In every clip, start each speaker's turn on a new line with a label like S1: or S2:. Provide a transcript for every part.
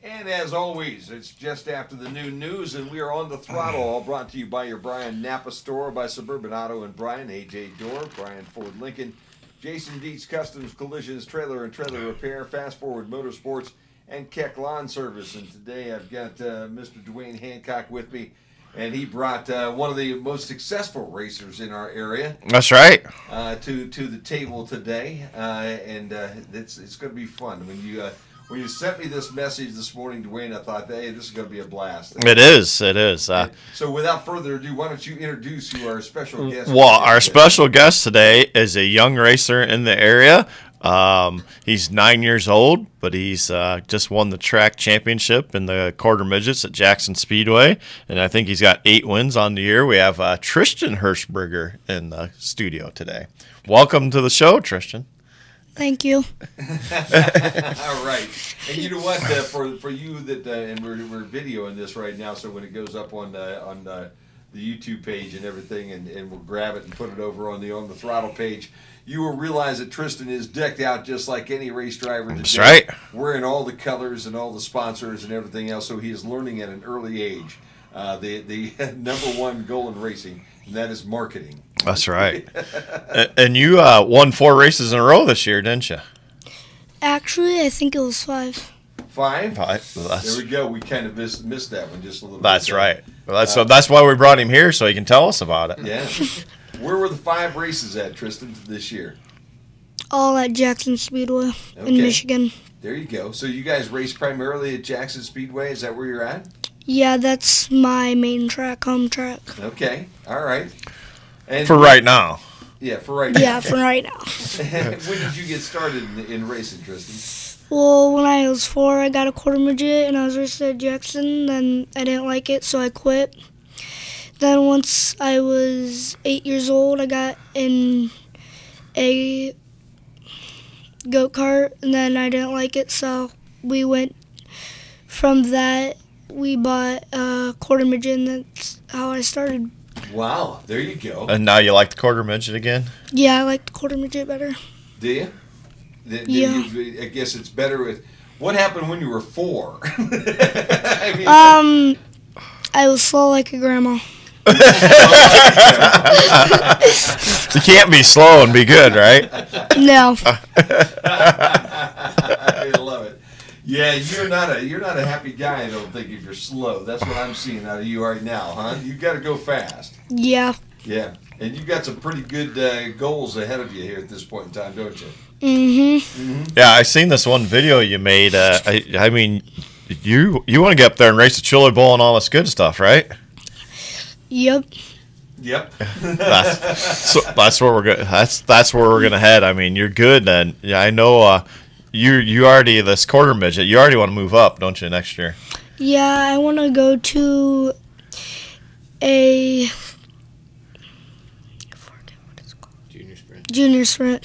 S1: And as always, it's just after the noon news, and we are on the throttle, all brought to you by your Brian Napa store, by Suburban Auto and Brian, AJ Door, Brian Ford Lincoln, Jason Dietz Customs Collisions, Trailer and Trailer Repair, Fast Forward Motorsports, and Keck Lawn Service. And today I've got Mr. Dwayne Hancock with me, and he brought one of the most successful racers in our area.
S2: That's right.
S1: To the table today, and it's going to be fun. When you sent me this message this morning, Dwayne, I thought, hey, this is going to be a blast.
S2: It is. It is.
S1: So without further ado, why don't you introduce who our special guest is?
S2: Well, our special guest today is a young racer in the area. He's 9 years old, but he's just won the track championship in the quarter midgets at Jackson Speedway, and I think he's got 8 wins on the year. We have Tristan Hirschberger in the studio today. Welcome to the show, Tristan.
S3: Thank you.
S1: All right. And you know what? For you that and we're videoing this right now, so when it goes up on the YouTube page and everything, and we'll grab it and put it over on the throttle page, you will realize that Tristan is decked out just like any race driver today.
S2: That's right.
S1: Wearing all the colors and all the sponsors and everything else, so he is learning at an early age the number one goal in racing, and that is marketing.
S2: That's right. And you won 4 races in a row this year, didn't you?
S3: Actually, I think it was 5.
S1: 5?
S2: 5.
S1: There we go. We kind of missed that one just a little bit.
S2: That's right. Well, that's why we brought him here, so he can tell us about it.
S1: Yeah. Where were the 5 races at, Tristan, this year?
S3: All at Jackson Speedway in Michigan.
S1: There you go. So you guys race primarily at Jackson Speedway? Is that where you're at?
S3: Yeah, that's my main track, home track.
S1: Okay. All right. And
S2: for right now.
S1: Yeah, for right now.
S3: Yeah, for right now.
S1: When did you get started in racing, Tristan?
S3: Well, when I was 4, I got a quarter midget, and I was racing at Jackson. Then I didn't like it, so I quit. Then once I was 8 years old, I got in a go-kart, and then I didn't like it, so we went from that. We bought a quarter midget, and that's how I started.
S1: Wow, there you go.
S2: And now you like the quarter midget again?
S3: Yeah, I like the quarter midget better.
S1: Do you?
S3: Yeah.
S1: I guess it's better with... What happened when you were 4?
S3: I was slow like a grandma.
S2: You can't be slow and be good, right?
S3: No.
S1: I love it. Yeah, you're not a happy guy, I don't think, if you're slow. That's what I'm seeing out of you right now, huh? You got to go fast.
S3: Yeah.
S1: Yeah, and you've got some pretty good goals ahead of you here at this point in time, don't you?
S2: Yeah, I seen this one video you made. I mean, you want to get up there and race the Chili Bowl and all this good stuff, right?
S3: Yep.
S2: That's where we're going. That's where we're gonna head. I mean, you're good, and yeah, I know. You already this quarter midget. You already want to move up, don't you, next year?
S3: Yeah, I want to go to a junior sprint.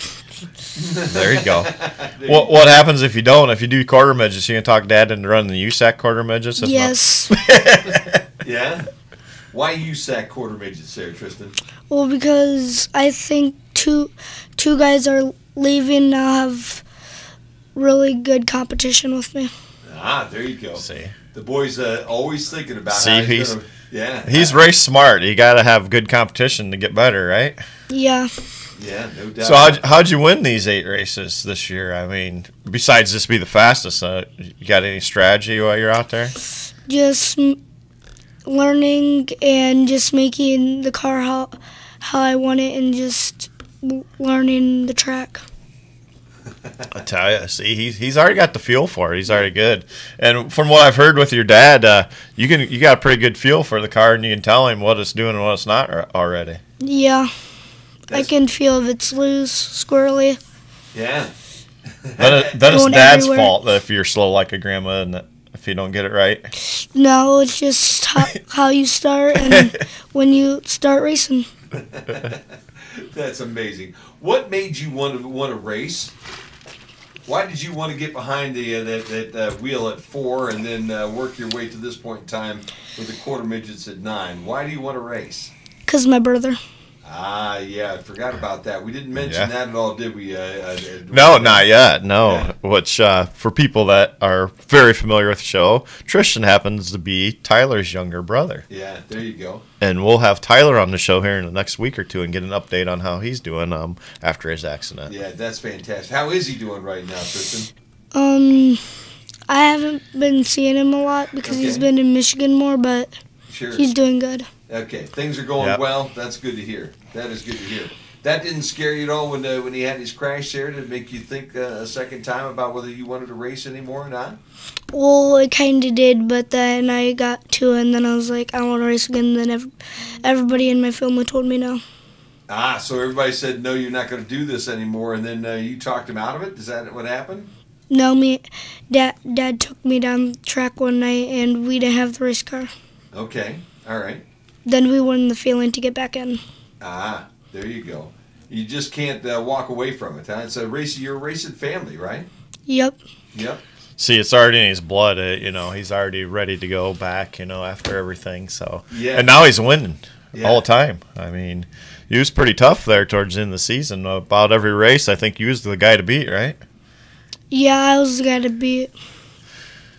S2: There you go. What happens if you don't? If you do quarter midgets, you can talk Dad into running the USAC quarter midgets?
S3: Yes.
S1: Yeah. Why USAC quarter midgets there, Tristan?
S3: Well, because I think two guys are leaving now have really good competition with me.
S1: Ah, there you go.
S2: See,
S1: the boy's always thinking about
S2: how
S1: he's gonna,
S2: he's race smart. You got to have good competition to get better, right?
S3: Yeah.
S1: Yeah, no doubt.
S2: So how'd you win these 8 races this year? I mean, besides just be the fastest, you got any strategy while you're out there?
S3: Just learning and just making the car how I want it, and just learning the track.
S2: I tell you, see, he's already got the feel for it. He's already good. And from what I've heard with your dad, you got a pretty good feel for the car, and you can tell him what it's doing and what it's not already.
S3: Yeah. I can feel if it's loose, squirrely.
S1: Yeah.
S2: Then it's Dad's fault if you're slow like a grandma and if you don't get it right.
S3: No, it's just how you start and when you start racing.
S1: That's amazing. What made you want to race? Why did you want to get behind that wheel at 4 and then work your way to this point in time with the quarter midgets at 9? Why do you want to race?
S3: Because my brother.
S1: Ah, yeah, I forgot about that. We didn't mention that at all, did we?
S2: No, not yet. No.
S1: Yeah.
S2: Which, for people that are very familiar with the show, Tristan happens to be Tyler's younger brother.
S1: Yeah, there you go.
S2: And we'll have Tyler on the show here in the next week or two and get an update on how he's doing after his accident.
S1: Yeah, that's fantastic. How is he doing right now, Tristan?
S3: I haven't been seeing him a lot because he's been in Michigan more, but
S1: Sure.
S3: he's doing good.
S1: Okay, things are going well. That's good to hear. That is good to hear. That didn't scare you at all when he had his crash there? Did it make you think a second time about whether you wanted to race anymore or not?
S3: Well, it kind of did, but then I got to it, and then I was like, I want to race again. And then everybody in my family told me no.
S1: Ah, so everybody said, no, you're not going to do this anymore, and then you talked him out of it? Is that what happened?
S3: No, Dad took me down the track one night, and we didn't have the race car.
S1: Okay, all right.
S3: Then we were in the feeling to get back in.
S1: Ah, there you go. You just can't walk away from it, huh? It's a race. You're a racing family, right?
S3: Yep.
S1: Yep.
S2: See, it's already in his blood. He's already ready to go back, after everything. So,
S1: yeah.
S2: And now he's winning all the
S1: Yeah.
S2: time. I mean, he was pretty tough there towards the end of the season. About every race, I think he was the guy to beat, right?
S3: Yeah, I was the guy to beat.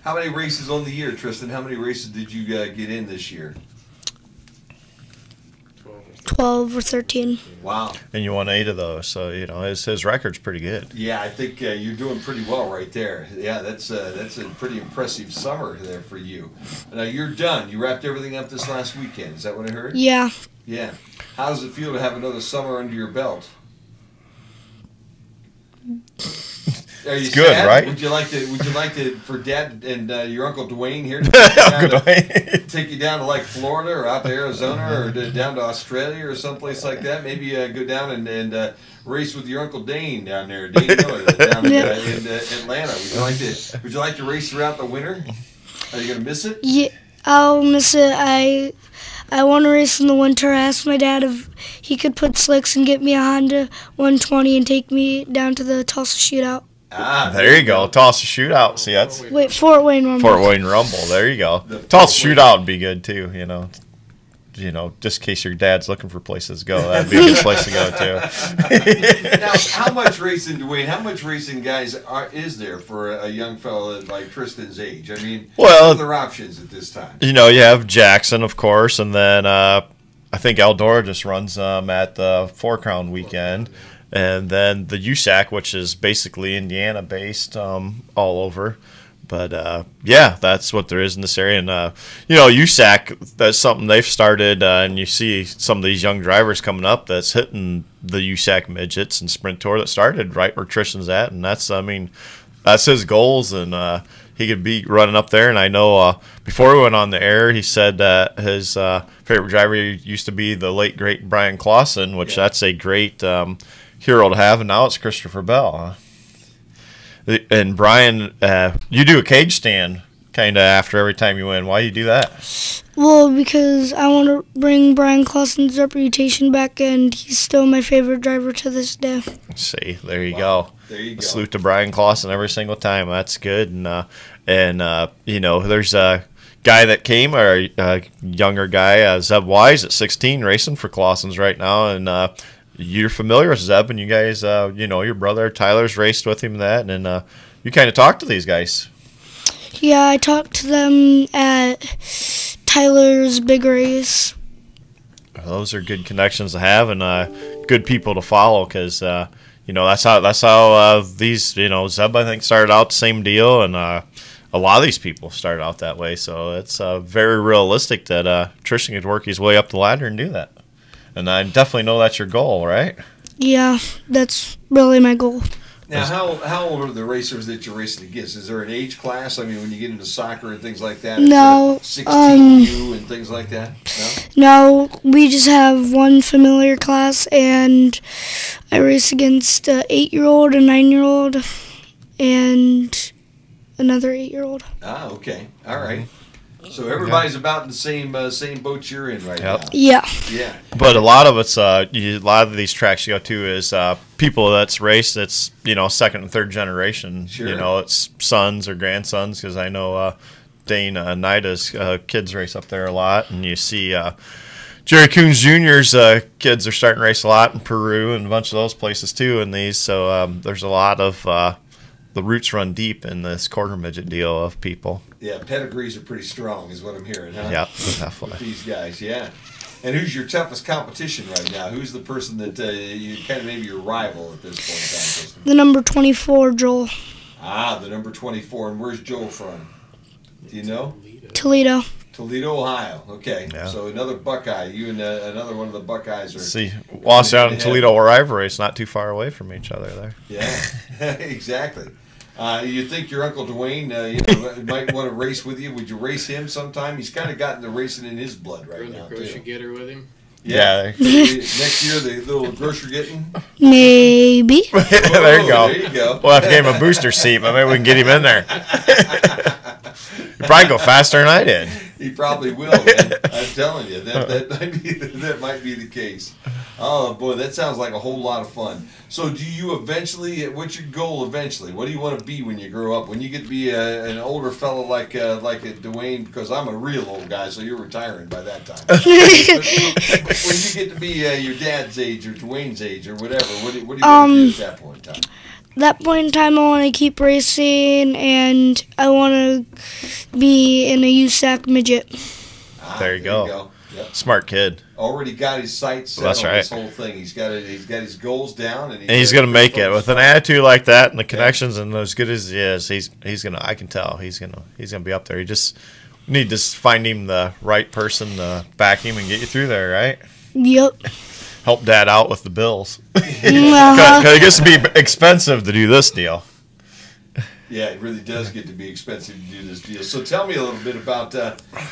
S1: How many races on the year, Tristan? How many races did you get in this year?
S3: 12 or 13.
S1: Wow.
S2: And you won 8 of those, so his record's pretty good.
S1: Yeah, I think you're doing pretty well right there. Yeah, that's a pretty impressive summer there for you. Now you're done. You wrapped everything up this last weekend. Is that what I heard?
S3: Yeah.
S1: Yeah. How does it feel to have another summer under your belt? Are you
S2: It's good,
S1: sad?
S2: right?
S1: Would you like to for Dad and your Uncle Dwayne here to take you down to like Florida or out to Arizona or down to Australia or someplace like that? Maybe go down and race with your Uncle Dane down there, Dane Miller, down in Atlanta. Would you like to race throughout the winter? Are you gonna miss it?
S3: Yeah, I'll miss it. I want to race in the winter. I asked my dad if he could put slicks and get me a Honda 120 and take me down to the Tulsa Shootout.
S2: Ah, there you go. Tulsa Shootout. See, that's
S3: Fort Wayne Rumble.
S2: Fort Wayne Rumble. There you go. Tulsa Shootout would be good too. Just in case your dad's looking for places to go, that'd be a good place to go too.
S1: Now, how much racing, Dwayne? How much racing, guys, is there for a young fella like Tristan's age? I mean, what are other options at this time?
S2: You have Jackson, of course, and then I think Eldora just runs at the Four Crown weekend. And then the USAC, which is basically Indiana-based all over. But, yeah, that's what there is in this area. And, USAC, that's something they've started, and you see some of these young drivers coming up that's hitting the USAC midgets and Sprint Tour that started right where Tristan's at. And that's his goals, and he could be running up there. And I know before we went on the air, he said that his favorite driver used to be the late, great Brian Clausen, which that's a great hero to have, and now it's Christopher Bell. And Brian, you do a cage stand kind of after every time you win. Why do you do that?
S3: Well, because I want to bring Brian Clausen's reputation back, and he's still my favorite driver to this day.
S2: See, there you go.
S1: There you go.
S2: Salute to Brian Clausen every single time. That's good. And there's a guy that came, or a younger guy, Zeb Wise at 16, racing for Clausen's right now, and you're familiar with Zeb, and you guys, your brother Tyler's raced with him and you kind of talk to these guys.
S3: Yeah, I talked to them at Tyler's big race.
S2: Those are good connections to have, and good people to follow, because that's how these Zeb, I think, started out the same deal, and a lot of these people started out that way. So it's very realistic that Tristan could work his way up the ladder and do that. And I definitely know that's your goal, right?
S3: Yeah, that's really my goal.
S1: Now, how old are the racers that you're racing against? Is there an age class? I mean, when you get into soccer and things like that,
S3: no,
S1: 16U and things like that?
S3: No, we just have one familiar class, and I race against an 8-year-old, a 9-year-old, and another 8-year-old.
S1: Ah, okay. All right. So everybody's about in the same boat you're in right now.
S3: Yeah.
S1: Yeah.
S2: But a lot of it's a lot of these tracks you go to is people that's raced. It's second and third generation.
S1: Sure.
S2: It's sons or grandsons, because I know Dane Nida's kids race up there a lot, and you see Jerry Coons Jr.'s kids are starting to race a lot in Peru and a bunch of those places too in these. So there's a lot of the roots run deep in this quarter midget deal of people.
S1: Yeah, pedigrees are pretty strong, is what I'm hearing, huh?
S2: Yeah, definitely.
S1: With these guys, yeah. And who's your toughest competition right now? Who's the person that you kind of maybe your rival at this point in time?
S3: The number 24, Joel.
S1: Ah, the number 24. And where's Joel from? Do you know?
S3: Toledo.
S1: Toledo, Ohio. Okay,
S2: Yeah.
S1: So another Buckeye. You and another one of the Buckeyes are.
S2: See, Wausau and Toledo rivalry. It's not too far away from each other there.
S1: Yeah, exactly. You think your Uncle Dwayne might want to race with you? Would you race him sometime? He's kind of gotten the racing in his blood right
S4: Run
S1: now,
S4: the grocery
S1: too.
S4: getter with him.
S1: Yeah. Next year, the little grocery getting.
S3: Maybe.
S2: There you go.
S1: There you go.
S2: We'll have to give him a booster seat, but maybe we can get him in there. He'd probably go faster than I did.
S1: He probably will, man. I'm telling you, that might be the case. Oh boy, that sounds like a whole lot of fun. So, do you eventually? What's your goal eventually? What do you want to be when you grow up? When you get to be an older fellow like a Dwayne? Because I'm a real old guy, so you're retiring by that time. But when you get to be your dad's age or Dwayne's age or whatever, what do you want to do at that point in time?
S3: That point in time, I want to keep racing, and I want to be in a USAC midget.
S2: There you go.
S1: Yep.
S2: Smart kid.
S1: Already got his sights set
S2: That's
S1: on
S2: right.
S1: this whole thing. He's got his goals down, and
S2: He's gonna make it with an attitude like that and the connections and as good as he is. He's gonna. I can tell he's gonna be up there. You just need to find him the right person to back him and get you through there, right?
S3: Yep.
S2: Help Dad out with the bills.
S3: Uh-huh.
S2: Because it gets to be expensive to do this deal.
S1: Yeah, it really does get to be expensive to do this deal. So tell me a little bit about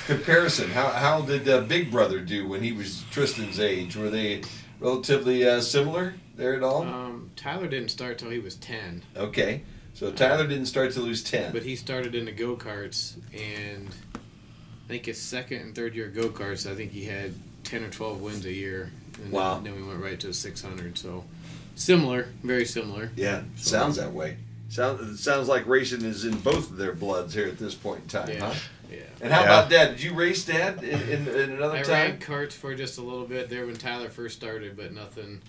S1: comparison. How did Big Brother do when he was Tristan's age? Were they relatively similar there at all?
S4: Tyler didn't start till he was 10.
S1: Okay, so Tyler didn't start till he was 10.
S4: But he started in the go-karts, and I think his second and third year go-karts, I think he had 10 or 12 wins a year. And
S1: Wow.
S4: then we went right to 600. So similar, very similar.
S1: Yeah, sounds that way. Sounds like racing is in both of their bloods here at this point in time,
S4: Yeah.
S1: huh?
S4: Yeah.
S1: And how
S2: Yeah.
S1: about Dad? Did you race Dad in another
S4: I
S1: time?
S4: ran karts for just a little bit there when Tyler first started, but nothing.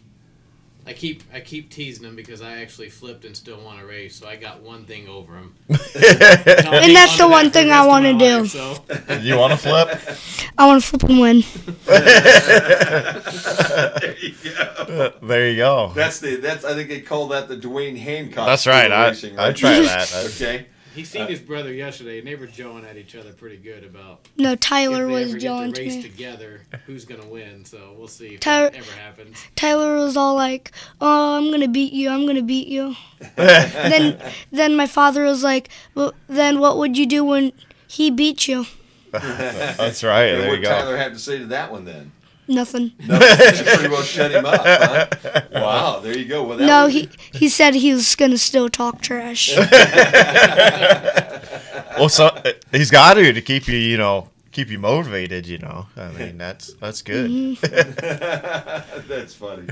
S4: I keep teasing him because I actually flipped and still want to race, so I got one thing over him.
S3: And that's the one thing I want to do.
S2: You want to flip?
S3: I want to flip and win.
S1: There you go.
S2: There you go.
S1: That's I think they call that the Dwayne Hancock.
S2: That's right.
S1: school of racing, right?
S2: I'd try that.
S1: Okay.
S4: He seen his brother yesterday, and they were joeing at each other pretty good about
S3: No,
S4: if
S3: Tyler
S4: they
S3: was
S4: ever get
S3: joining
S4: to
S3: to
S4: race
S3: me.
S4: together, who's gonna win. So we'll see if
S3: Tyler-
S4: that ever happens.
S3: Tyler was all like, "Oh, I'm gonna beat you. I'm gonna beat you." then my father was like, "Well, then what would you do when he beat you?"
S2: That's right.
S1: And
S2: There
S1: what
S2: you go.
S1: Tyler have to say to that one then?
S3: Nothing.
S1: No, that pretty well shut him up. Huh? Wow, there you go. Well, that
S3: No,
S1: was-
S3: he said he was gonna still talk trash.
S2: Well, so he's got to keep you, keep you motivated. I mean, that's good.
S1: That's funny.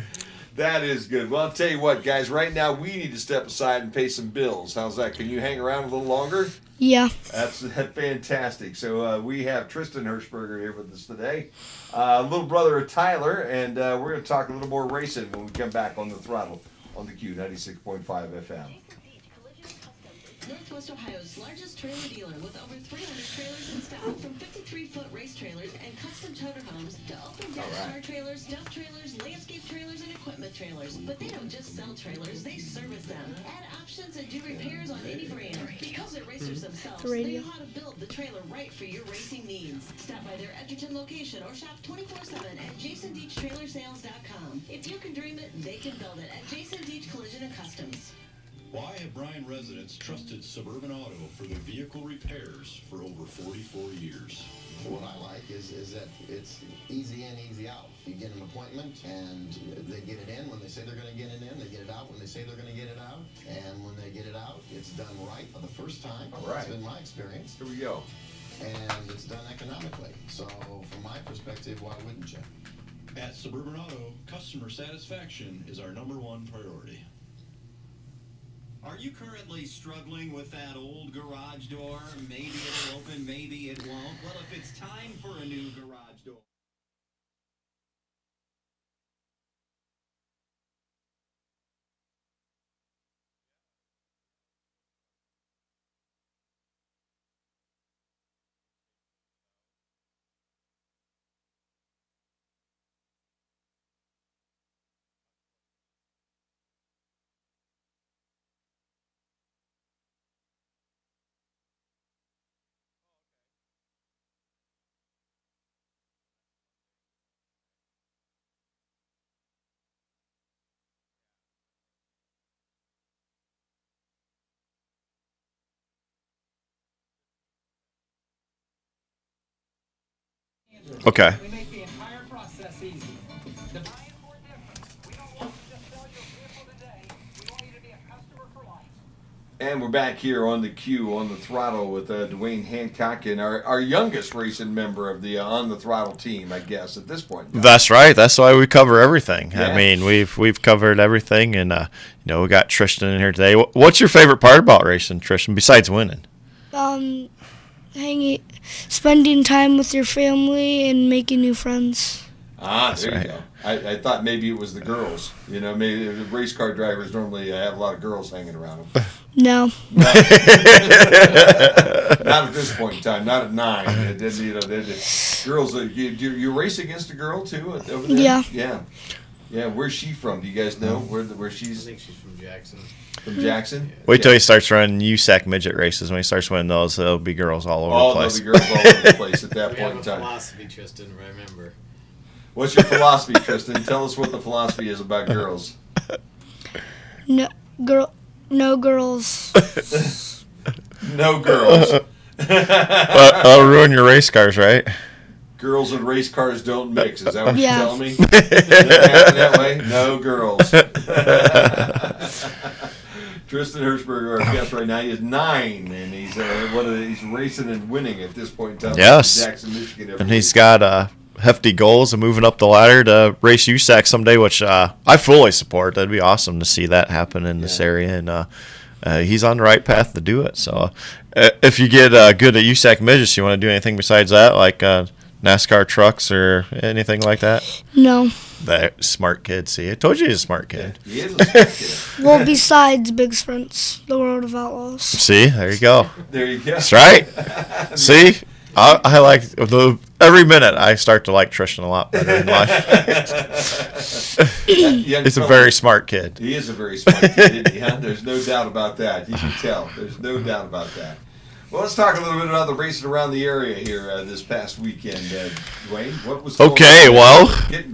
S1: That is good. Well, I'll tell you what, guys. Right now, we need to step aside and pay some bills. How's that? Can you hang around a little longer?
S3: Yeah.
S1: That's fantastic. So we have Tristan Hirschberger here with us today, little brother of Tyler, and we're going to talk a little more racing when we come back on the throttle on the Q 96.5 FM.
S5: Northwest Ohio's largest trailer dealer with over 300 trailers in stock, from 53-foot race trailers and custom toter homes to open-deck car trailers, dump trailers, landscape trailers, and equipment trailers. But they don't just sell trailers, they service them. Add options and do repairs on any brand. Because they're racers themselves, they know how to build the trailer right for your racing needs. Stop by their Edgerton location or shop 24/7 at jasondeachtrailersales.com. If you can dream it, they can build it at Jason Deach Collision and Customs.
S6: Why have Bryan residents trusted Suburban Auto for their vehicle repairs for over 44 years?
S7: What I like is that it's easy in, easy out. You get an appointment, and they get it in when they say they're going to get it in. They get it out when they say they're going to get it out. And when they get it out, it's done right for the first time.
S1: All right.
S7: That's been my experience.
S1: Here we go.
S7: And it's done economically. So from my perspective, why wouldn't you?
S6: At Suburban Auto, customer satisfaction is our #1 priority.
S8: Are you currently struggling with that old garage door? Maybe it'll open, maybe it won't. Well, if it's time for a new garage door...
S2: Okay.
S9: We make the entire process easy. The Brian Ford difference. We don't want you to just sell your vehicle today. We want you to be a customer for life.
S1: And we're back here on the queue, on the throttle with Dwayne Hancock and our youngest racing member of the On the Throttle team, I guess, at this point.
S2: That's right. That's why we cover everything.
S1: Yeah.
S2: I mean, we've covered everything, and we got Tristan in here today. What's your favorite part about racing, Tristan, besides winning?
S3: Spending time with your family and making new friends.
S1: Ah, there
S2: right.
S1: you go. I thought maybe it was the girls. You know, maybe the race car drivers normally have a lot of girls hanging around them.
S3: No.
S1: Not at this point in time. Not at 9. Girls. You race against a girl too over there?
S3: Yeah.
S1: Yeah. Where's she from? Do you guys know where
S4: I
S1: she's
S4: think she's from Jackson.
S1: from? Jackson.
S2: Wait till he starts running USAC midget races. When he starts winning those, there'll be girls all over the place.
S1: There'll be girls all over the place at that
S4: We
S1: point
S4: have
S1: in
S4: a
S1: time.
S4: philosophy, Tristan, remember.
S1: What's your philosophy, Tristan? Tell us what the philosophy is about girls.
S3: No girls.
S1: No girls.
S2: That'll ruin your race cars, right?
S1: Girls and race cars don't mix. Is that what
S3: Yeah.
S1: you're telling me? Does it happen that way? No girls. Tristan Hirschberger, our guest right now, he is 9, and he's he's racing and winning at this point in time.
S2: Yes.
S1: In Jackson, Michigan. Every
S2: And he's
S1: week.
S2: got hefty goals of moving up the ladder to race USAC someday, which I fully support. That'd be awesome to see that happen in this area, and he's on the right path to do it. So if you get good at USAC midgets, you want to do anything besides that, like NASCAR trucks or anything like that?
S3: No.
S2: That smart kid. See, I told you he's a smart kid.
S1: He is a smart kid.
S3: Well, besides Big Sprints, the World of Outlaws.
S2: See, there you go.
S1: There you go.
S2: That's right. See, I like every minute I start to like Tristan a lot better in life. He's a very smart kid.
S1: He is a very smart kid, isn't he? Huh? There's no doubt about that. You can tell. There's no doubt about that. Well, let's talk a little bit about the racing around the area here this past weekend, Dwayne. What was going
S2: Okay,
S1: on?
S2: well,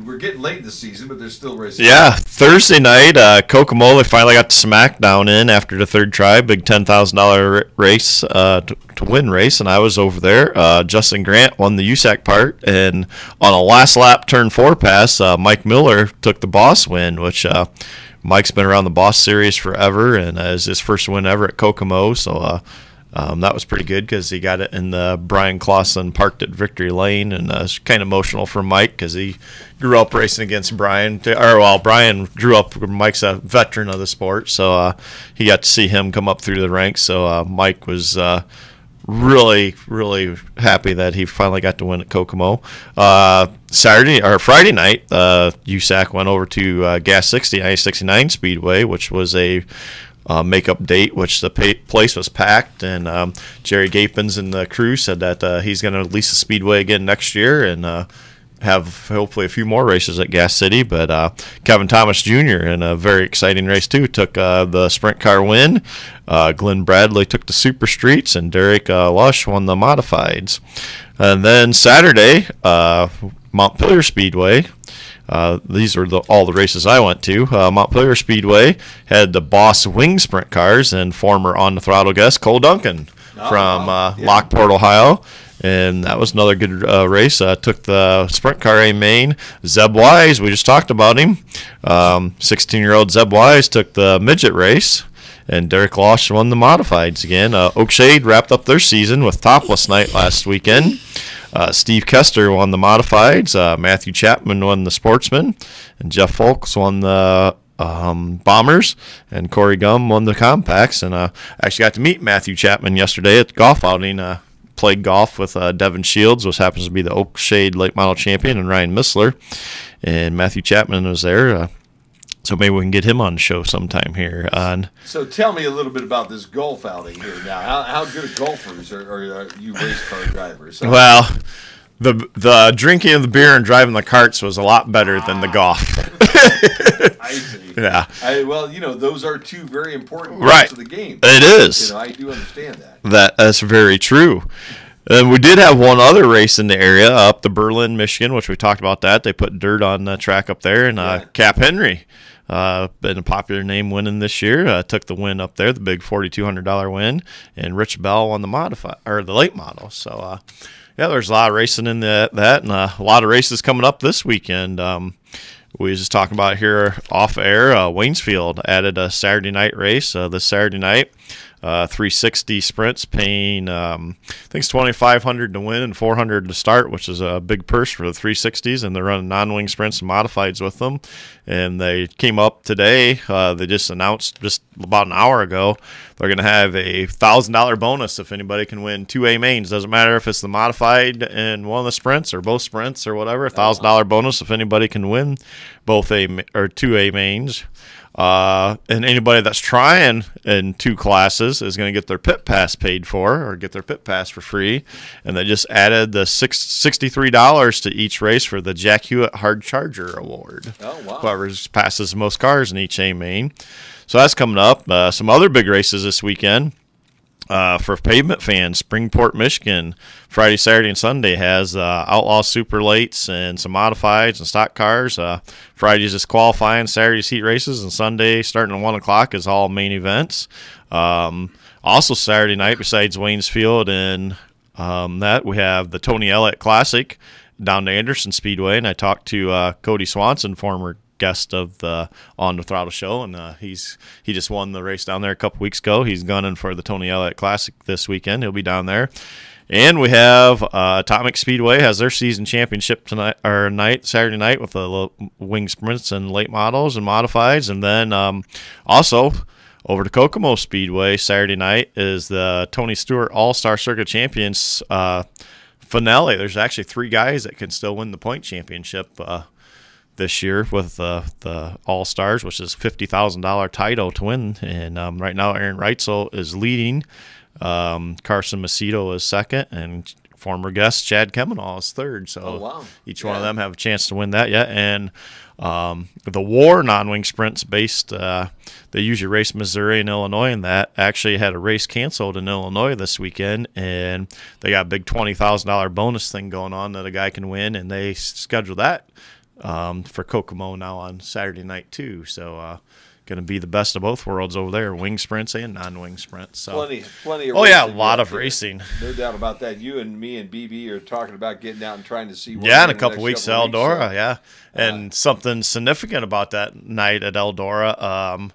S1: We're getting late in the season, but there's still racing.
S2: yeah, Thursday night, Kokomo, they finally got the SmackDown in after the third try, big $10,000 race to win race, and I was over there. Justin Grant won the USAC part, and on a last lap turn 4 pass, Mike Miller took the boss win, which Mike's been around the boss series forever, and is his first win ever at Kokomo, so that was pretty good because he got it in the Brian Clausen parked at Victory Lane, and it's kind of emotional for Mike because he grew up racing against Brian. Brian grew up. Mike's a veteran of the sport, so he got to see him come up through the ranks. So Mike was really, really happy that he finally got to win at Kokomo. Friday night, USAC went over to Gas 60, I-69 Speedway, which was a makeup date, which the place was packed, and Jerry Gapins and the crew said that he's going to lease the Speedway again next year and have hopefully a few more races at Gas City. But Kevin Thomas Jr. in a very exciting race too took the sprint car win. Glenn Bradley took the super streets, and Derek Lush won the modifieds. And then Saturday, Montpelier Speedway. These are all the races I went to. Montpelier Speedway had the Boss Wing Sprint cars and former On the Throttle guest Cole Duncan from Lockport, Ohio. And that was another good race. Took the sprint car A main. Zeb Wise, we just talked about him. 16-year-old Zeb Wise took the midget race. And Derek Losh won the modifieds again. Oakshade wrapped up their season with topless night last weekend. Steve Kester won the modifieds. Matthew Chapman won the sportsman. And Jeff Folks won the bombers. And Corey Gum won the compacts. And I actually got to meet Matthew Chapman yesterday at the golf outing. Played golf with Devin Shields, which happens to be the Oakshade late model champion, and Ryan Missler. And Matthew Chapman was there. So maybe we can get him on the show sometime here.
S1: So tell me a little bit about this golf outing here now. How good of golfers are you race car drivers? So,
S2: well, the drinking of the beer and driving the carts was a lot better than the golf.
S1: I see.
S2: Yeah.
S1: Those are two very important parts of the game.
S2: It is.
S1: I do understand that.
S2: That's very true. And we did have one other race in the area up to Berlin, Michigan, which we talked about that. They put dirt on the track up there, and Cap Henry, been a popular name winning this year, took the win up there, the big $4,200 win, and Rich Bell won the the late model. So Yeah, there's a lot of racing in that, and a lot of races coming up this weekend. We was just talking about here off air. Waynesfield added a Saturday night race this Saturday night. 360 sprints, paying I think it's $2,500 to win and $400 to start, which is a big purse for the 360s. And they're running non-wing sprints and modifieds with them. And they came up today. They just announced just about an hour ago they're going to have a $1,000 bonus if anybody can win 2A mains. Doesn't matter if it's the modified in one of the sprints or both sprints or whatever. $1,000 bonus if anybody can win both A or 2A mains. And anybody that's trying in 2 classes is going to get their pit pass paid for, or get their pit pass for free. And they just added the $63 to each race for the Jack Hewitt Hard Charger Award.
S1: Oh, wow.
S2: Whoever passes the most cars in each A main. So that's coming up. Some other big races this weekend. For pavement fans, Springport, Michigan, Friday, Saturday, and Sunday has Outlaw Super Lates and some modifieds and stock cars. Friday's just qualifying, Saturday's heat races, and Sunday starting at 1 o'clock is all main events. Also Saturday night, besides Waynesfield and that, we have the Tony Elliott Classic down to Anderson Speedway, and I talked to Cody Swanson, former guest of the On the Throttle show, and he just won the race down there a couple weeks ago. He's gunning for the Tony Elliott Classic this weekend. He'll be down there. And we have Atomic Speedway has their season championship tonight or Saturday night with the wing sprints and late models and modifieds. And then also over to Kokomo Speedway Saturday night is the Tony Stewart All-Star Circuit Champions finale. There's actually 3 guys that can still win the point championship this year with the All-Stars, which is $50,000 title to win. And right now Aaron Reitzel is leading. Carson Macedo is second, and former guest Chad Kemenall is third. So each one of them have a chance to win that yet. And the War non-wing sprints based, they usually race Missouri and Illinois, and that actually had a race canceled in Illinois this weekend, and they got a big $20,000 bonus thing going on that a guy can win, and they scheduled that for Kokomo now on Saturday night too. So going to be the best of both worlds over there, wing sprints and non-wing sprints. So
S1: plenty of
S2: a lot of racing.
S1: No doubt about that. You and me and BB are talking about getting out and trying to see what
S2: in a couple weeks at Eldora, and something significant about that night at Eldora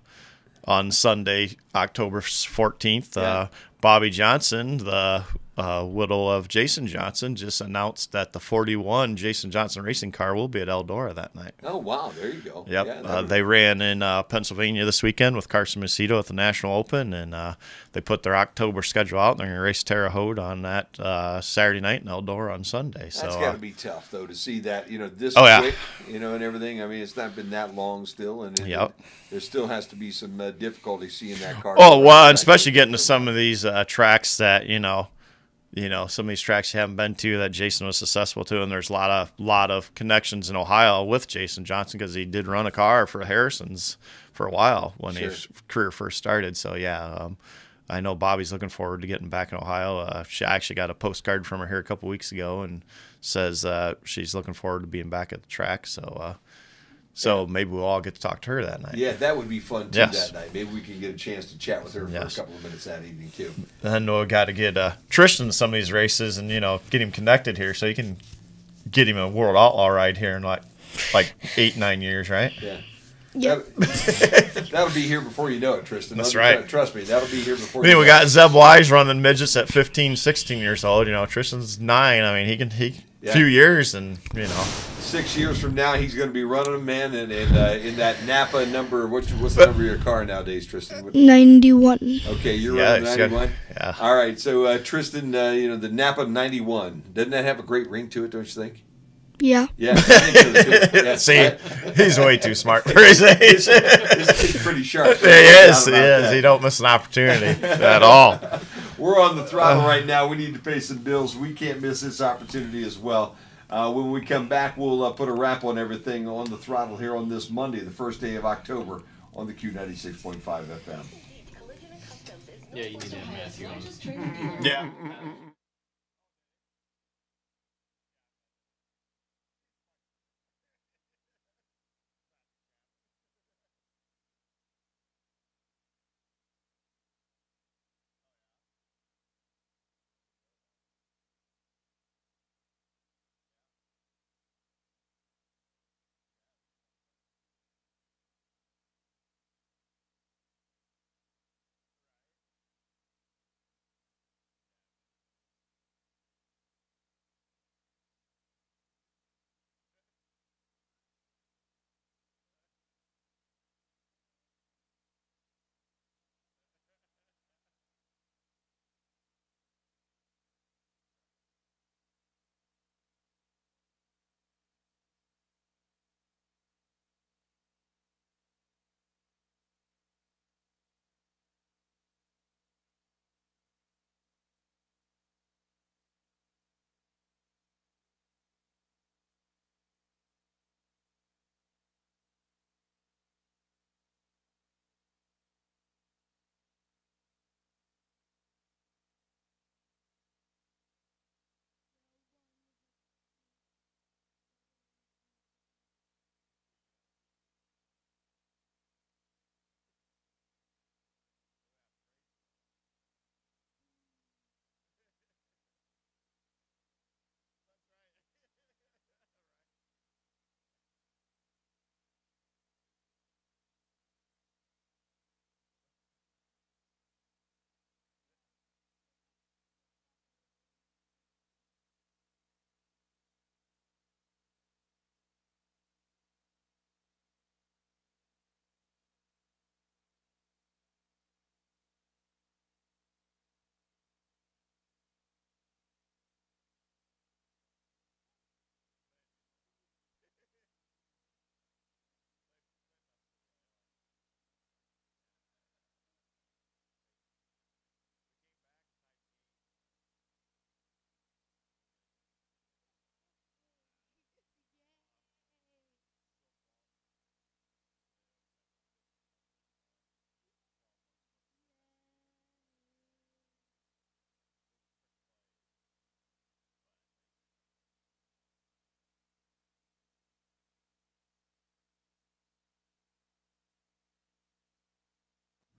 S2: on Sunday, October 14th, Bobby Johnson, the widow of Jason Johnson, just announced that the 41 Jason Johnson racing car will be at Eldora that night.
S1: Oh, wow. There you go.
S2: Yep.
S1: Yeah,
S2: they ran in Pennsylvania this weekend with Carson Macedo at the National Open, and they put their October schedule out, and they're going to race Terre Haute on that Saturday night and Eldora on Sunday. So
S1: that's got to be tough, though, to see that, this quick, and everything. I mean, it's not been that long still, and there still has to be some difficulty seeing that car.
S2: Oh, well, and especially getting to some of these tracks that, some of these tracks you haven't been to that Jason was successful to, and there's a lot of connections in Ohio with Jason Johnson because he did run a car for Harrison's for a while when his career first started. So I know Bobby's looking forward to getting back in Ohio. She actually got a postcard from her here a couple weeks ago and says she's looking forward to being back at the track. So maybe we'll all get to talk to her that night.
S1: Yeah, that would be fun, too, that night. Maybe we can get a chance to chat with her for a couple of minutes that evening, too.
S2: Then we'll got to get Tristan to some of these races and, get him connected here so you can get him a World Outlaw ride here in like 8-9 years, right?
S1: Yeah.
S3: Yep.
S1: That'll be here before you know it, Tristan.
S2: That's right.
S1: Trust me, that'll be here before you know it.
S2: We got Zeb Wise running midgets at 15, 16 years old. Tristan's 9. I mean, he can few years and,
S1: 6 years from now, he's going to be running them, man, and in that Napa number. What's the number of your car nowadays, Tristan?
S3: 91.
S1: Okay, you're running 91?
S2: Yeah.
S1: All right, so Tristan, the Napa 91, doesn't that have a great ring to it, don't you think?
S3: Yeah.
S1: Yeah, I think so too. Yeah.
S2: See, he's way too smart for his age.
S1: He's pretty sharp.
S2: He is. He don't miss an opportunity at all.
S1: We're on the throttle right now. We need to pay some bills. We can't miss this opportunity as well. When we come back, we'll put a wrap on everything on the throttle here on this Monday, the first day of October, on the Q96.5 FM.
S4: Yeah, you need to have Matthew on.
S2: Yeah.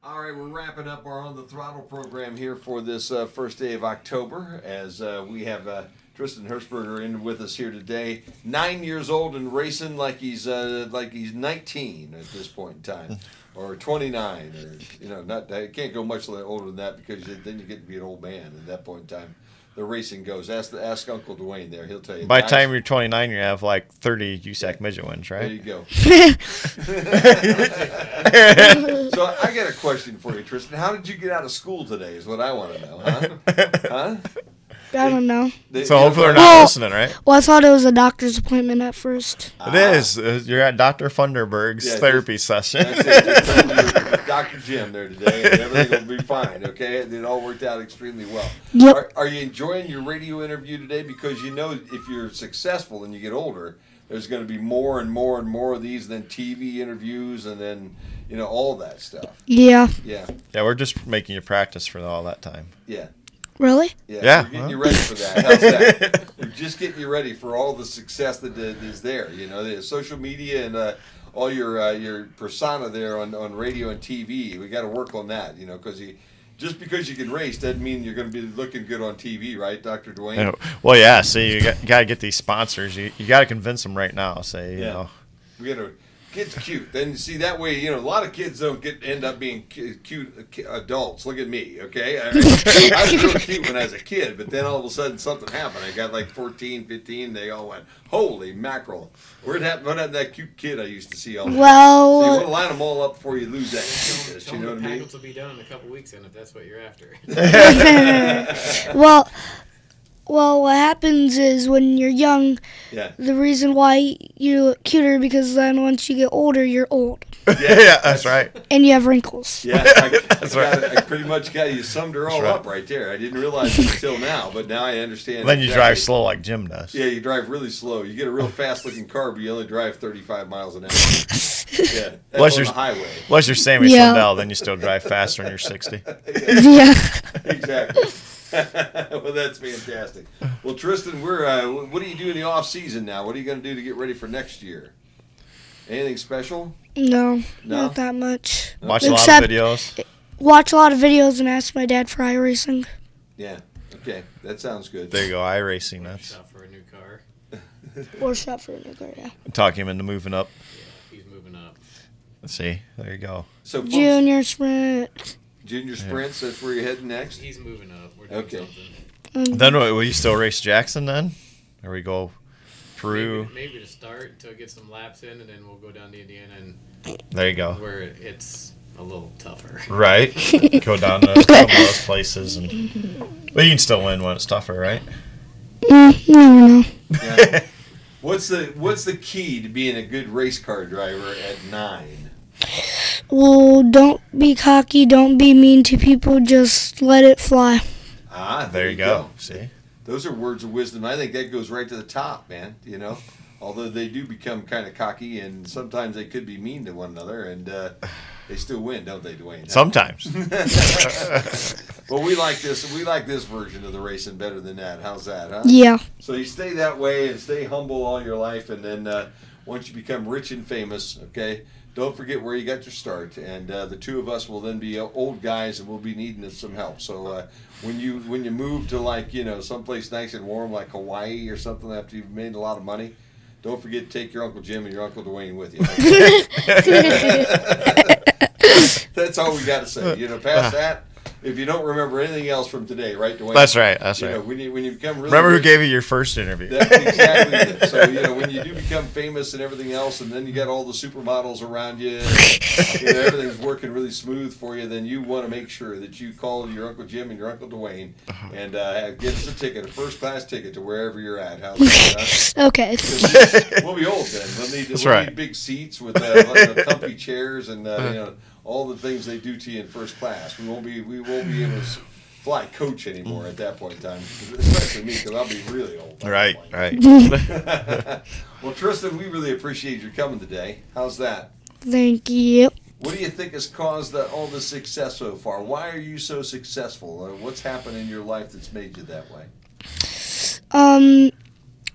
S1: All right, we're wrapping up our On the Throttle program here for this first day of October as we have Tristan Hershberger in with us here today. 9 years old and racing like he's 19 at this point in time, or 29, or not. I can't go much older than that because then you get to be an old man at that point in time. The racing goes. Ask Uncle Dwayne there. He'll tell you.
S2: By the time you're 29, you have like 30 USAC midget wins, right?
S1: There you go. So I got a question for you, Tristan. How did you get out of school today is what I want to know, huh?
S3: I don't know.
S2: So hopefully they're not listening, right?
S3: Well, I thought it was a doctor's appointment at first.
S2: It is. You're at Dr. Funderberg's therapy session.
S1: That's it. Just tell me you're Dr. Jim there today, and everything will be fine, okay? It all worked out extremely well.
S3: Yep.
S1: Are you enjoying your radio interview today? Because you know if you're successful and you get older, there's going to be more and more and more of these than TV interviews and then, all that stuff.
S3: Yeah.
S1: Yeah.
S2: Yeah, we're just making you practice for all that time.
S1: Yeah.
S3: Really?
S1: Yeah. We're getting you ready for that. How's that? We're just getting you ready for all the success that is there. The social media and all your persona there on radio and TV. We got to work on that, because just because you can race doesn't mean you're going to be looking good on TV, right, Dr. Dwayne?
S2: Well, yeah. See, you got to get these sponsors. You got to convince them right now. Say, you know.
S1: We got to. Kids cute. Then see that way, a lot of kids don't end up being cute adults. Look at me, okay? I was real cute when I was a kid, but then all of a sudden something happened. I got like 14, 15. They all went, holy mackerel! What happened to that cute kid I used to see all the time? So you want to line them all up before you lose that cuteness. You know what I mean?
S4: Will be done in a couple weeks, then, if that's what you're after.
S3: Well, what happens is when you're young, the reason why you look cuter because then once you get older, you're old.
S2: Yeah, that's right.
S3: And you have wrinkles.
S1: Yeah, that's right. I pretty much got you summed her all up right there. I didn't realize it until now, but now I understand.
S2: Then you drive slow like Jim does.
S1: Yeah, you drive really slow. You get a real fast-looking car, but you only drive 35 miles an hour. Yeah, that's on the highway.
S2: Unless you're Sammy Swindell, then you still drive faster when you're 60.
S3: Yeah.
S1: Exactly. Well, that's fantastic. Well, Tristan, what do you do in the off season now? What are you going to do to get ready for next year? Anything special?
S3: No, not that much.
S2: Watch a lot of videos.
S3: Watch a lot of videos and ask my dad for iRacing.
S1: Yeah. Okay, that sounds good.
S2: There you go, iRacing. That's
S4: shop for a new car.
S3: Or shop for a new car. Yeah.
S2: Talk him into moving up.
S4: Yeah, he's moving up.
S2: Let's see. There you go.
S1: So
S3: Junior Sprint.
S1: Junior Sprints. That's where you're heading next.
S4: He's moving up. We're doing
S3: something.
S2: Then will you still race Jackson then, or we go Peru?
S4: Maybe to start until get some laps in, and then we'll go down to Indiana and.
S2: There you go.
S4: Where it's a little tougher.
S2: Right. Go down to some of those places, but you can still win when it's tougher, right?
S3: No.
S1: Yeah. What's the key to being a good race car driver at 9?
S3: Well, don't be cocky. Don't be mean to people. Just let it fly.
S1: There you go.
S2: See?
S1: Those are words of wisdom. I think that goes right to the top, man. Although they do become kind of cocky, and sometimes they could be mean to one another, and they still win, don't they, Dwayne?
S2: Sometimes.
S1: Well, we like this. We like this version of the racing better than that. How's that, huh?
S3: Yeah.
S1: So you stay that way and stay humble all your life, and then once you become rich and famous, okay, don't forget where you got your start. And the two of us will then be old guys, and we'll be needing some help. So when you move to someplace nice and warm like Hawaii or something after you've made a lot of money, don't forget to take your Uncle Jim and your Uncle Dwayne with you. That's all we got to say. Past that, if you don't remember anything else from today, right, Dwayne?
S2: That's right. That's right.
S1: When you become really
S2: remember
S1: rich,
S2: who gave you your first interview?
S1: That's exactly it. So when you do become famous and everything else, and then you got all the supermodels around you, and, everything's working really smooth for you, then you want to make sure that you call your Uncle Jim and your Uncle Dwayne and get us a ticket, a first-class ticket to wherever you're at. How's that?
S3: Okay.
S1: We'll be old then. We'll need big seats with comfy chairs and all the things they do to you in first class. We won't be able to fly coach anymore at that point in time, especially me, because I'll be really old.
S2: Right.
S1: Well, Tristan, we really appreciate your coming today. How's that?
S3: Thank you.
S1: What do you think has caused all this success so far? Why are you so successful? What's happened in your life that's made you that way?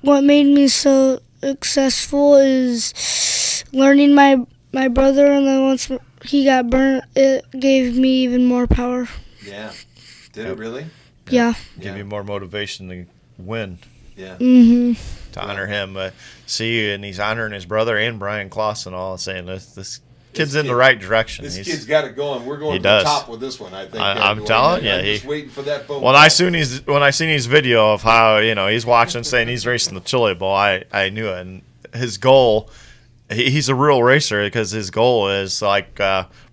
S3: What made me so successful is learning my my brother, and then once he got burnt, it gave me even more power.
S1: Yeah. Did it really?
S3: Yeah.
S2: Give you more motivation to win.
S1: Yeah.
S3: Mm-hmm.
S2: To honor him. See, and he's honoring his brother and Brian Clausen, all saying this kid's in the right direction.
S1: This kid's got it going. We're going to the top with this one, I think.
S2: I'm telling you.
S1: I'm just waiting for that phone
S2: when
S1: call.
S2: When I seen his video of how, he's watching, saying he's racing the Chili Bowl, I knew it. And his goal, he's a real racer because his goal is like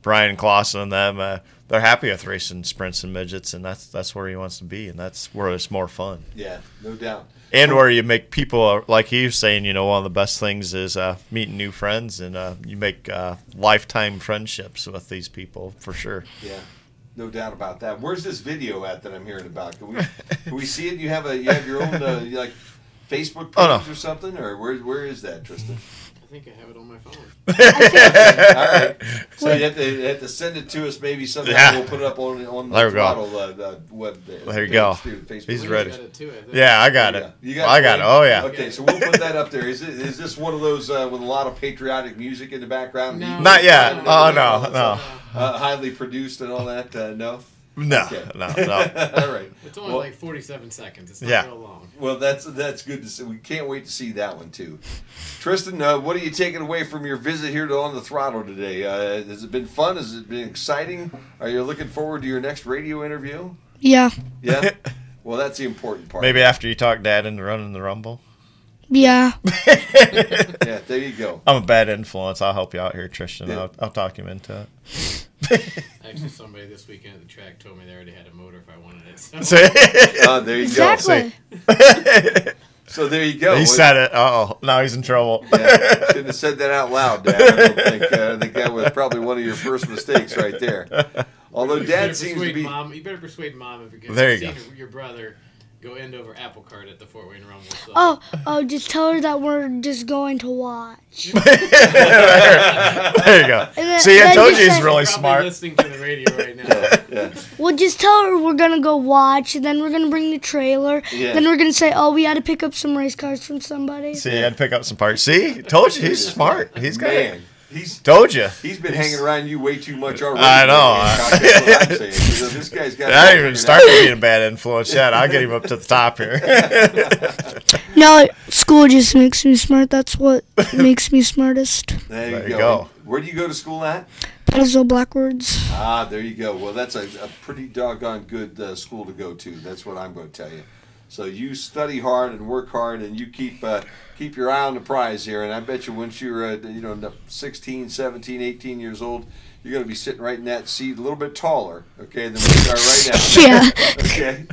S2: Brian Clausen and them. They're happy with racing sprints and midgets, and that's where he wants to be, and that's where it's more fun.
S1: Yeah, no doubt.
S2: And where you make people, like he was saying, one of the best things is meeting new friends, and you make lifetime friendships with these people for sure.
S1: Yeah, no doubt about that. Where's this video at that I'm hearing about? Can we see it? You have your own like Facebook page or something, or where is that, Tristan?
S4: I think I have it on my phone.
S1: All right. So you have to send it to us maybe sometime. Yeah. We'll put it up on the Throttle web.
S2: There you go. He's ready.
S4: Too,
S2: yeah, I got it.
S1: You got
S2: I got it. Oh, yeah.
S1: Okay, so we'll put that up there. Is this one of those with a lot of patriotic music in the background?
S4: No.
S2: Not yet. No.
S1: Highly produced and all that? No?
S2: No,
S1: okay.
S2: no.
S1: All right.
S4: It's only like 47 seconds. It's not real long.
S1: Well, that's good to see. We can't wait to see that one too. Tristan, what are you taking away from your visit here to On the Throttle today? Has it been fun? Has it been exciting? Are you looking forward to your next radio interview?
S3: Yeah.
S1: Yeah. Well, that's the important part.
S2: Maybe after you talk Dad into running the Rumble.
S3: Yeah.
S1: Yeah. There you go.
S2: I'm a bad influence. I'll help you out here, Tristan. Yeah. I'll talk him into it.
S4: Actually, somebody this weekend at the track told me they already had a motor if I wanted it. So.
S1: There you
S3: exactly.
S1: go. So there you go.
S2: He said it. Uh-oh. Now he's in trouble.
S1: Yeah, shouldn't have said that out loud, Dad. I think that was probably one of your first mistakes right there. Although Dad seems to be...
S4: You better persuade Mom because
S2: there
S4: you've
S2: you
S4: seen your brother go end over apple cart at the Fort Wayne Rumble. So.
S3: Oh, just tell her that we're just going to watch.
S2: There you go. See, I told you he's really smart.
S4: Listening to the radio right now.
S1: Yeah.
S3: Well, just tell her we're going to go watch, then we're going to bring the trailer, then we're going to say, we had to pick up some race cars from somebody.
S2: See, I had to pick up some parts. See, told you he's smart. He's got it. Told you.
S1: He's been hanging around you way too much already.
S2: I know.
S1: That's what I'm saying. This guy's got.
S2: I didn't even start being a bad influence yet. I'll get him up to the top here.
S3: No, school just makes me smart. That's what makes me smartest.
S1: There you go. Where do you go to school at?
S3: Pedestal Blackwards.
S1: There you go. Well, that's a pretty doggone good school to go to. That's what I'm going to tell you. So you study hard and work hard, and you keep your eye on the prize here. And I bet you once you're 16, 17, 18 years old, you're going to be sitting right in that seat a little bit taller, okay, than we are right now.
S3: Yeah.
S1: Okay.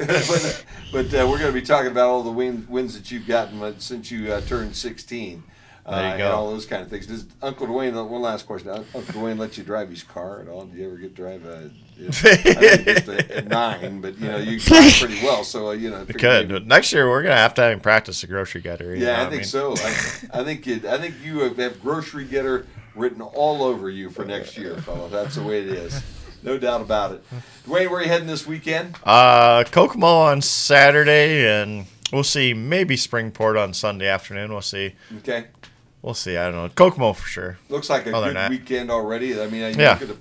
S1: but we're going to be talking about all the wins that you've gotten since you turned 16.
S2: There you go.
S1: And all those kind of things. Does Uncle Dwayne, one last question, Uncle Dwayne let you drive his car at all? Did you ever get to drive I think just at 9, but you drive pretty well, so
S2: Good. Next year we're gonna have him practice the grocery getter.
S1: Yeah, I think so. I think you have grocery getter written all over you for next year, fella. That's the way it is. No doubt about it. Dwayne, where are you heading this weekend?
S2: Kokomo on Saturday, and we'll see. Maybe Springport on Sunday afternoon. We'll see.
S1: Okay.
S2: We'll see. I don't know. Kokomo for sure.
S1: Looks like a good weekend already. I mean, you look at the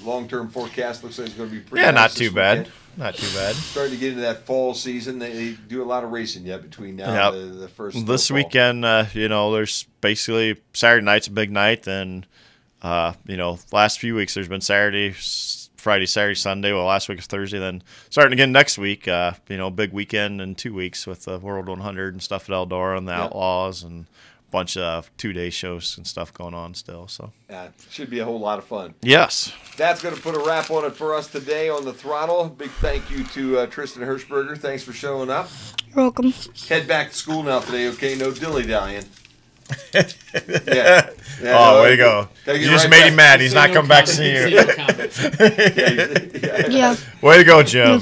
S1: long-term forecast. Looks like it's going to be pretty. Yeah,
S2: not too bad. Not too bad.
S1: Starting to get into that fall season. They do a lot of racing yet between now and the first.
S2: This weekend, there's basically Saturday night's a big night. And, last few weeks there's been Friday, Saturday, Sunday. Well, last week was Thursday. Then starting again next week, big weekend in 2 weeks with the World 100 and stuff at Eldora and the Outlaws and bunch of 2-day shows and stuff going on still. So
S1: should be a whole lot of fun.
S2: Yes.
S1: That's going to put a wrap on it for us today on the Throttle. Big thank you to Tristan Hirschberger. Thanks for showing up.
S3: You're welcome.
S1: Head back to school now today, okay? No dilly-dallying.
S2: Way to go. You just made him mad. He's not coming back to see you.
S3: Yeah.
S2: Way to go, Jim.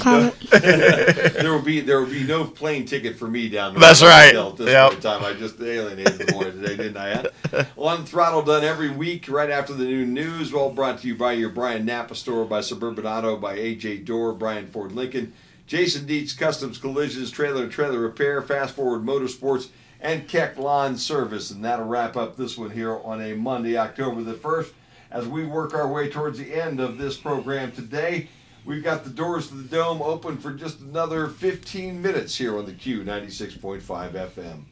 S1: There will be no plane ticket for me down there.
S2: That's right.
S1: At this point in time. I just alienated the boy today, didn't I? On Throttle, done every week right after the new news. Well, brought to you by your Brian Napa store, by Suburban Auto, by AJ Door, Brian Ford Lincoln, Jason Dietz Customs Collisions, Trailer Repair, Fast Forward Motorsports, and Keck Lawn Service. And that'll wrap up this one here on a Monday, October the 1st. as we work our way towards the end of this program today. We've got the doors to the Dome open for just another 15 minutes here on the Q 96.5 FM.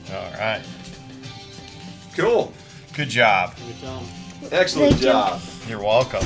S2: All right.
S1: Cool.
S2: Good job.
S4: Good job.
S1: Excellent
S3: Thank you.
S1: job.
S2: You're welcome.